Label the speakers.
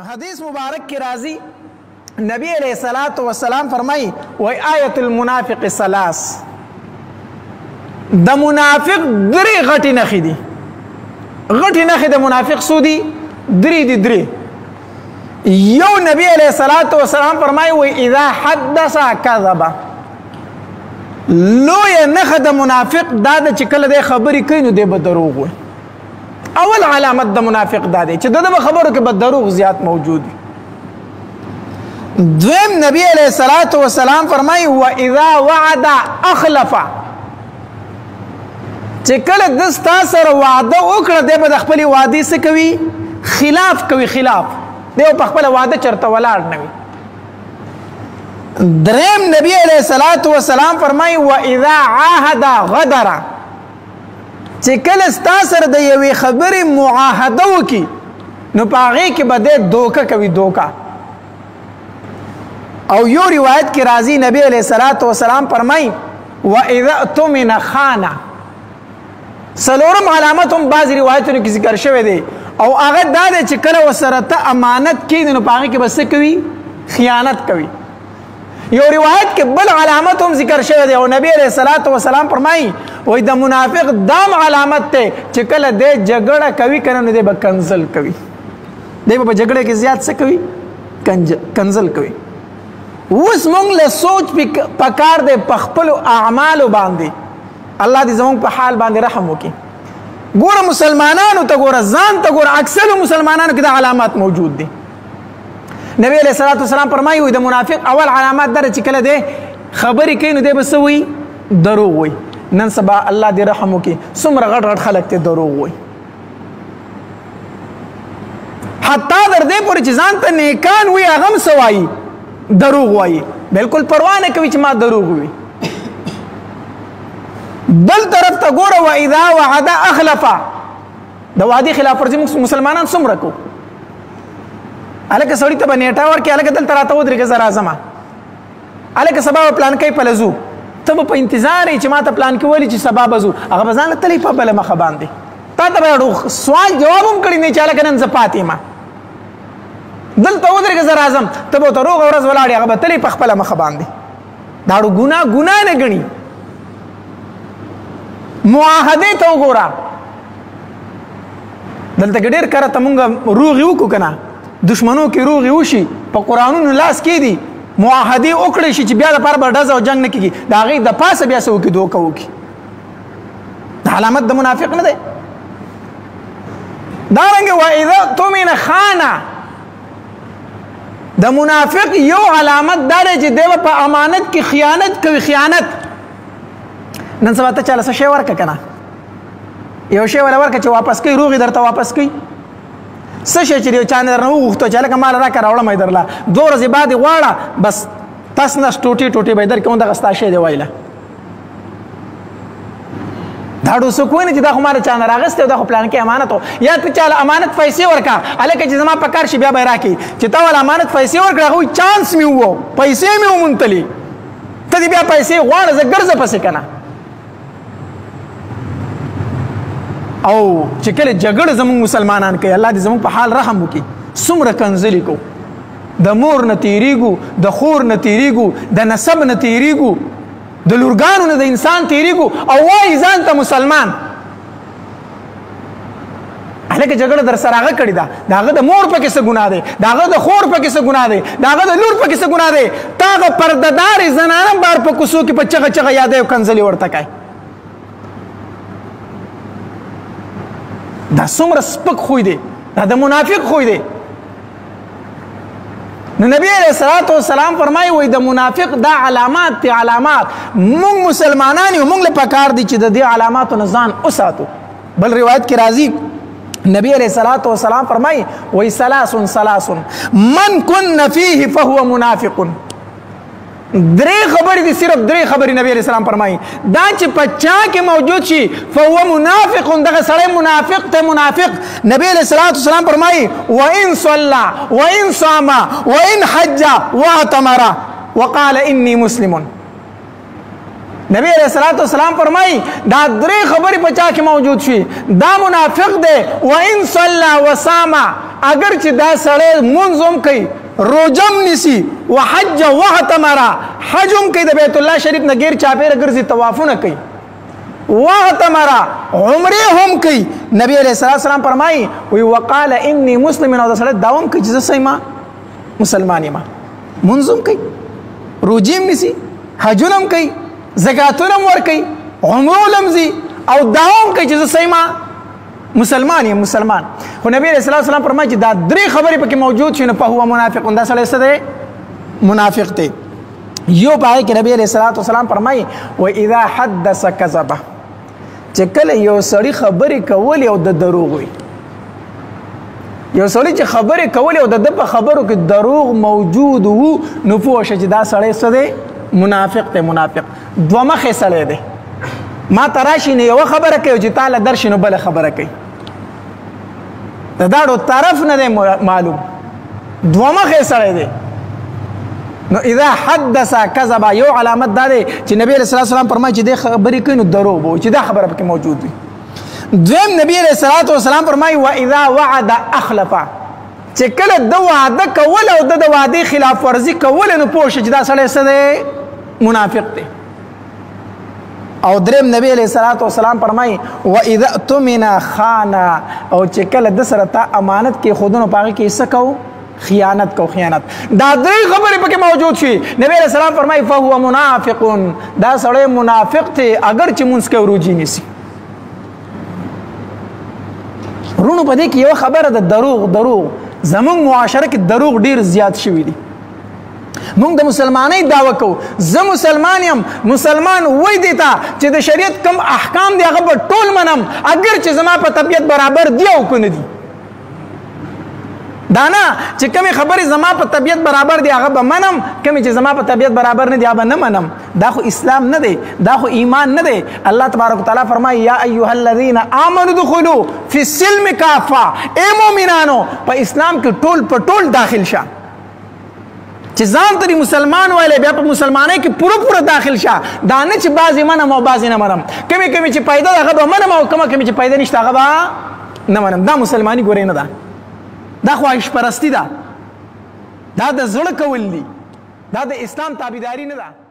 Speaker 1: حدیث مبارک کی راضی نبی علیہ الصلوۃ والسلام فرمائی و آیت المنافق ثلاث د منافق درې غټي نخې دي غټي نخې د منافق سودي درې دي درې یو نبی علیہ الصلوۃ والسلام فرمائی و اذا حدث كذب لوی نخ د منافق دا د چکل د خبرې کوي نو د دروغ وي اول علامت د منافق دا دی چې د خبرو کې به دروغ زیات موجود وي دویم نبی علیہ الصلوۃ والسلام فرمایي و اذا وعد اخلف چې کله د ستا سره وعده وکړه دی به د خپل وعدې څه کوي خلاف کوي خلاف دی په خپل وعده چرته ولاړ نه وي دریم نبی علیہ الصلوۃ والسلام فرمایي و اذا عاهد غدر چې کله ستا سره د یوې خبرې معاهده وکړي نو په هغې کې به دی دوکه کوي دوکه او یو روایت کې راځي نبی علیہ الصلوۃ والسلام فرمایي و اذا اؤتمن خان څلورم علامت هم بعض روایتونو کې ذکر شوی دی او هغه دا دی چې کله ورسره ته امانت کېږدي نو په هغې کې به څه کوي خیانت کوي یو روایت کې بل علامت هم ذکر شوی دی او نبی علیہ الصلوۃ والسلام فرمایي وای د منافق دام علامت ته چې کله دی جګړه کوي کنه نو دی به کنزل کوي دی به جګړه کې زیات څه کوي کنزل کوي اوس مونږ له سوچ پکار دی په خپلو اعمالو باندې الله دې زمونږ په حال باندې رحم وکړي ګوره مسلمانانو ته ګوره ځان ته ګوره اکثرو مسلمانانو کې دا علامات موجود دي نبی علیہ الصلوۃ والسلام فرمایي وي د منافق اول علامات دا چې کله دی خبرې کوي نو دی به څه وایي دروغ وایي نن سبا الله دې رحم وکړي څومره غټ غټ خلک ته دروغ وایي حتی در دې پورې چې ځان ته نیکان وي هغه هم څه وایي دروغ وایي بالکل پروا نه کوي چې ما دروغ وي بل طرف ته ګوره و اذا وعد اخلف د وعدې خلاف ورزي مسلمانان څومره کوو الکه سړی ته به نیټه ورکړي الکه دلته راته ودرېږه زه راځمه الکه سبا به پلان کوي پله ځو ته به په انتظار یې چې ما ته پلان کې ولي چې سبا به ځو هغه به ځان له تللی په بله مخه باندې تا ته به سوال جواب هم کړی نه چې هلکه نن زه پاتې یم دلته ودرېږه زه راځم ته به ورته روغه ورځ ولاړې هغه به تللی په خپله مخه باندې دا ګناه نه ګڼي معاهدې ته وګوره دلته کې ډېر کره ته مونږ روغې وکړو که نه دشمنو کې روغې وشي په قرآنونو لاس کې دي معاهدې وکړی شي چې بیا دپاره به ډزه او جنګ نه کېږي د هغې د پاسه بیا څه وکړي دوکه وکړي دا علامت د منافق نه دی دارنګې و اذا اؤتمن خان د منافق یو علامت دا دی چې دی به په امانت کې خیانت کوي خیانت نن سبا ته چاله څه شی ورکړه که نه یو شی وله ورکړه چې واپس کوي روغې درته واپس کوي څه شی چې یو چا نه درنه وغوښتو چې هلکه مال راکړه راوړم یې درله 2 ورځې بعد یې غواړه بس تس نس ټوټې ټوټې به یې درکړم دغه ستا شی دی ویله دا ډو څوک وایي چې دا خو ما د چا نه راغستی او دا خو پلان کې امانت و یا ته چاله امانت پیسې ورکړه هلکه چې زما په کار شي بیا به یې راکړي چې تا ول امانت پیسې ورکړه هغه وایي چانس مې وو پیسې مې وموندلې ته دې بیا پیسې غواړه زه ګرځه پسې که نه او چې کله جګړه زموږ مسلمانان کوي الله دې زموږ په حال رحم وکړي څومره کنځلې کوو د مور نه تېرېږو د خور نه تېرېږو د نسب نه تېرېږو د لورګانو نه د انسان تېرېږو او وایي ځان ته مسلمان هلکه جګړه در سره هغه کړې ده د هغه د مور پکې څه ګناه دی د هغه د خور پکې څه ګناه دی د هغه د لور پکې څه ګناه دی تا هغه پردهدارې زنانه بار په کوڅو کې په چغه چغه یادوي او کنځلې ورته کوي دا څومره سپک خوی دی دا د منافق خوی دی نو نبی علیہ الصلوۃ والسلام فرمایي وای د منافق دا علامات تی علامات مونږ مسلمانان یو مونږ له پکار دي چې د دې علاماتو نه ځان وساتو بل روایت کې راځي نبی علیہ الصلوۃ والسلام فرمایي وای ثلاث من كن فيه فهو منافق درې خبرې دي صرف درې خبرې نبی علیہ السلام فرمایي دا چې په چا کې موجود شي فهو منافق دغه سړی منافق ته منافق نبی علیہ الصلوۃ والسلام فرمایي وان صلى وان صام وان حج واعتمر وقال اني مسلم نبی علیہ الصلوۃ والسلام فرمایي دا درې خبرې په چا کې موجود شي دا منافق دی وان صلى وصام اگر چې دا سړی منځ هم کوي روجم نیسی وحج واعتمر حج هم کوي د بیت الله شریف نه غیر چاپیره ګرځي طوافونه کوي واعتمر عمره هم کوي نبی علیہ الصلوۃ والسلام فرمایي وی وقال انی مسلم او دا سړی داوم کوي چې سیما مسلمان یم منځ هم کوي روجم نیسی حجونه هم کوي زکاتونه ورکي عمره لمزي او داوم کوي چې سیما مسلمان یم مسلمان خو نبی رسول الله صلی الله علیه وسلم فرمایي چې دا درې خبرې پکې موجود شي نو په هو منافق دا سړی څه دی منافق دی یو پای کې نبی رسول الله صلی الله علیه وسلم فرمایي و اذا حدث كذب چې کله یو سړی خبرې کول او د دروغ وي یو سړی چې خبرې کول او د خبرو کې دروغ موجود وو نو پوه شي چې دا سړی څه دی منافق ته منافق دوه مخه سړی دی ما تراشي نه یو خبره کوي چې تعالی درشنو بل خبره کوي داړو طرف نه دی معلوم دوه مخه سړی دی نو اذا حدث كذب یو علامت دا دی چې نبی رسول الله صلی فرمایي چې د خبرې کوي نو دروغ وو چې دا خبره پکې موجود وي دویم نبی رسول الله فرمایي و اذا وعد اخلف چې کله د وعده کول او د وعده خلاف ورزي کول نو پوه شي چې دا سړی څه دی منافق دی او دریم نبی علیہ الصلوۃ والسلام فرمایي و اذا اؤتمن خان او چې کله د سره ته امانت کې خودونو پاږي کې څه کو خیانت کو خیانت دا درې خبرې پکې موجود شي نبی علیہ السلام فرمایي فهو منافق دا سړی منافق دی اگر چې مونږ کې وروجي نسی رونو په دې کې یو خبره د دروغ زمونږ معاشره کې دروغ ډیر زیات شوی دی مونږ د مسلمانۍ دعوه کوو زه مسلمان یم مسلمان وای دی ته چې د شریعت کم احکام دی هغه به ټول منم اگر چې زما په طبیعت برابر دی او که نه دي دا نه چې کومې خبرې زما په طبیعت برابر دی هغه به منم کومې چې زما په طبیعت برابر نه دی هغه به نه منم دا خو اسلام نه دی دا خو ایمان نه دی الله تبارک وتعالی فرمایي یا ایها الذین آمنوا ادخلوا فی السلم کافه ای مؤمنانو په اسلام کې ټول په ټول داخل شه چې ځان ته مسلمان وایي بیا په مسلمانۍ کې پوره داخل شه دا نه چې بعضې منم او بعضې نه منم کومې چې پیدا ده هغه به منم او کومې چې پیدا نشته هغه به نه منم دا مسلماني ګورې نه ده دا خواهش پرستی ده دا د زړه کول دي دا د اسلام تابعداري نه ده